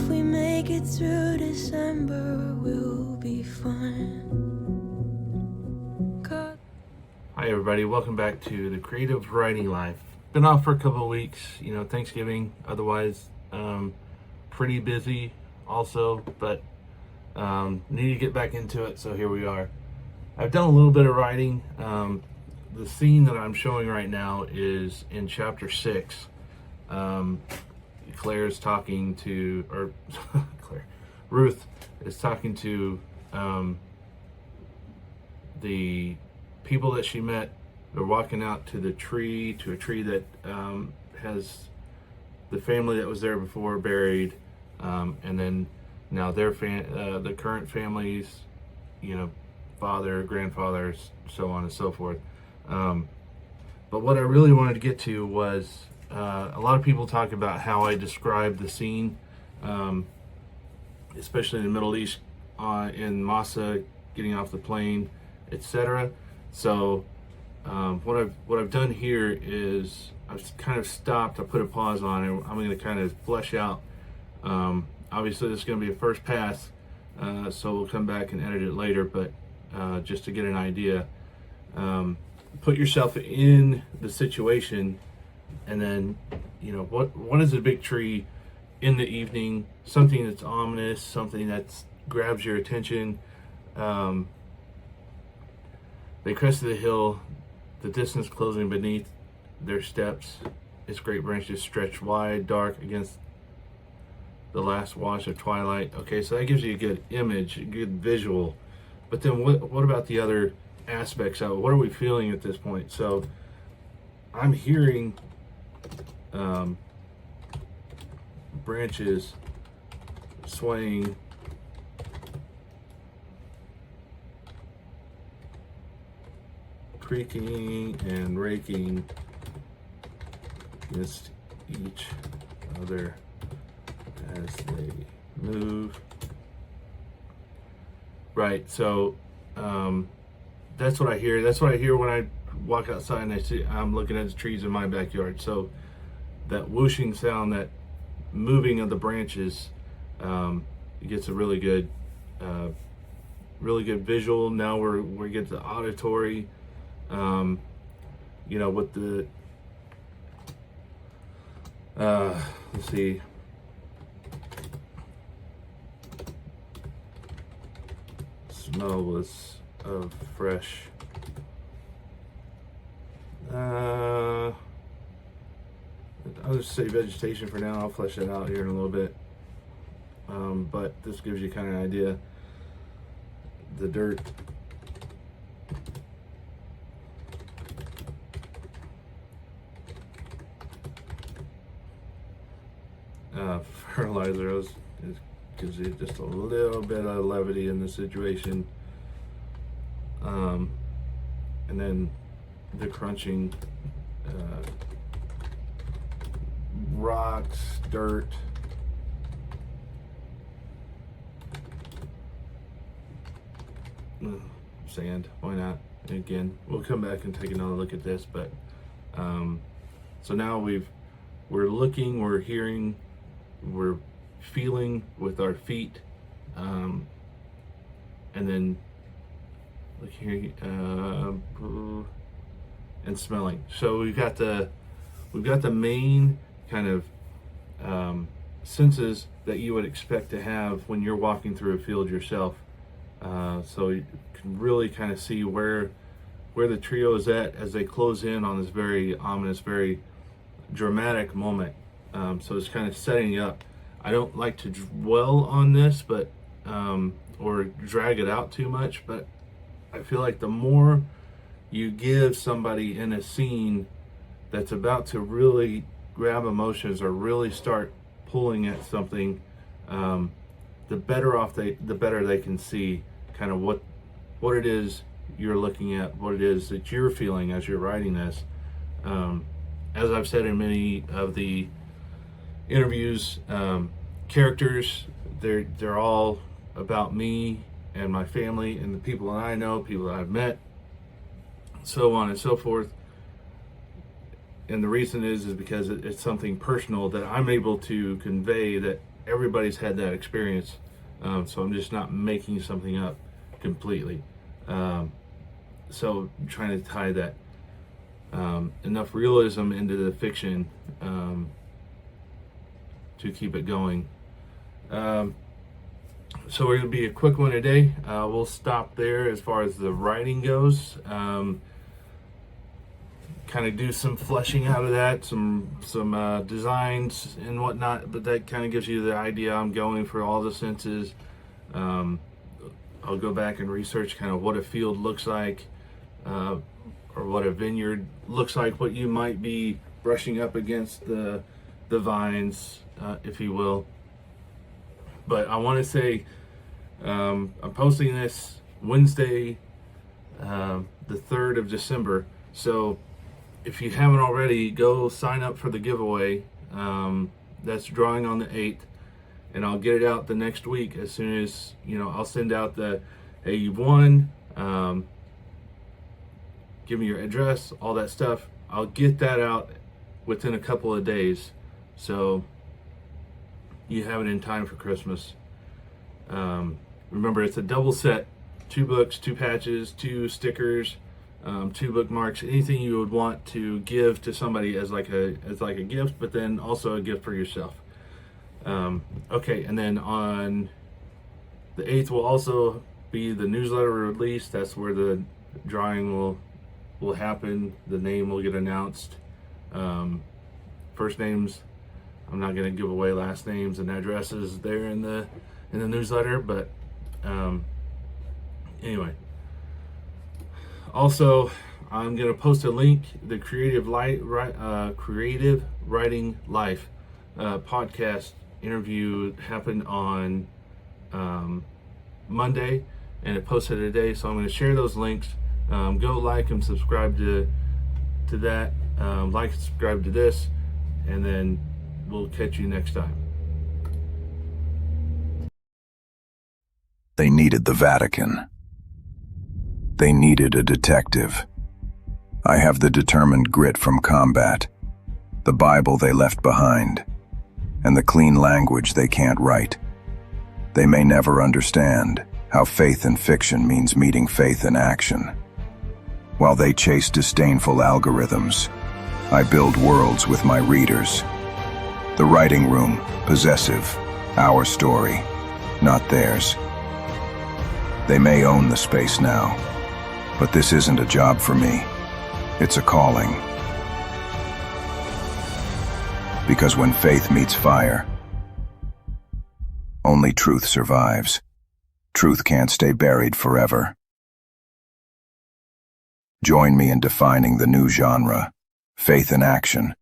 we make it through December, we'll be fine. Hi everybody, welcome back to the Creative Writing Life. Been off for a couple of weeks, Thanksgiving, otherwise pretty busy also, but need to get back into it, so here we are. I've done a little bit of writing. The scene that I'm showing right now is in chapter 6. Claire's talking to, or Ruth is talking to the people that she met. They're walking out to a tree that has the family that was there before buried, and then now their the current families, father, grandfathers, so on and so forth. But what I really wanted to get to was a lot of people talk about how I describe the scene, especially in the Middle East, in Massa, getting off the plane, etc. So what I've done here is I've kind of stopped. I put a pause on it. I'm going to kind of flesh out. Obviously, this is going to be a first pass, so we'll come back and edit it later. But just to get an idea, put yourself in the situation, and then what is a big tree in the evening? Something that's ominous, something that grabs your attention. They crested the hill, the distance closing beneath their steps. Its great branches stretched wide, dark against the last wash of twilight. Okay, so that gives you a good image, a good visual. But then what about the other aspects of it? What are we feeling at this point? So I'm hearing branches swaying, creaking and raking against each other as they move. Right, so that's what I hear. That's what I hear when I walk outside and I'm looking at the trees in my backyard. So that whooshing sound, that moving of the branches, it gets a really good visual. Now we get the auditory. With the let's see, smell was of fresh I'll just say vegetation for now. I'll flesh it out here in a little bit, but this gives you kind of an idea. The dirt, fertilizer gives you just a little bit of levity in the situation, and then the crunching, rocks, dirt, sand. Why not? And again, we'll come back and take another look at this, but so now we're looking, we're hearing, we're feeling with our feet, and then look here, and smelling. So we've got the main kind of senses that you would expect to have when you're walking through a field yourself. So you can really kind of see where the trio is at as they close in on this very ominous, very dramatic moment. So it's kind of setting up. I don't like to dwell on this, but or drag it out too much, but I feel like the more you give somebody in a scene that's about to really grab emotions or really start pulling at something, the better they can see kind of what it is you're looking at, what it is that you're feeling as you're writing this. As I've said in many of the interviews, characters, they're all about me and my family and the people that I know, people that I've met, so on and so forth. And the reason is because it's something personal that I'm able to convey that everybody's had that experience. So I'm just not making something up completely. So I'm trying to tie that enough realism into the fiction to keep it going. So we're going to be a quick one today. We'll stop there as far as the writing goes. Kind of do some fleshing out of that, some designs and whatnot, but that kind of gives you the idea I'm going for all the senses. I'll go back and research kind of what a field looks like, or what a vineyard looks like, what you might be brushing up against the vines, if you will. But I want to say, I'm posting this Wednesday, the 3rd of December. So if you haven't already, go sign up for the giveaway. That's drawing on the 8th, and I'll get it out the next week as soon as, I'll send out the, hey, you've won, give me your address, all that stuff. I'll get that out within a couple of days, so you have it in time for Christmas. Remember, it's a double set, 2 books, 2 patches, 2 stickers, 2 bookmarks, anything you would want to give to somebody as like a gift, but then also a gift for yourself. Okay, and then on the 8th will also be the newsletter release. That's where the drawing will happen. The name will get announced. First names, I'm not going to give away last names and addresses there in the newsletter, but anyway. Also, I'm going to post a link. The Creative Writing Life podcast interview happened on Monday, and it posted today. So I'm going to share those links. Go like and subscribe to that. Like and subscribe to this, and then we'll catch you next time. They needed the Vatican. They needed a detective. I have the determined grit from combat, the Bible they left behind, and the clean language they can't write. They may never understand how faith in fiction means meeting faith in action. While they chase disdainful algorithms, I build worlds with my readers. The writing room, possessive, our story, not theirs. They may own the space now, but this isn't a job for me. It's a calling. Because when faith meets fire, only truth survives. Truth can't stay buried forever. Join me in defining the new genre, faith in action,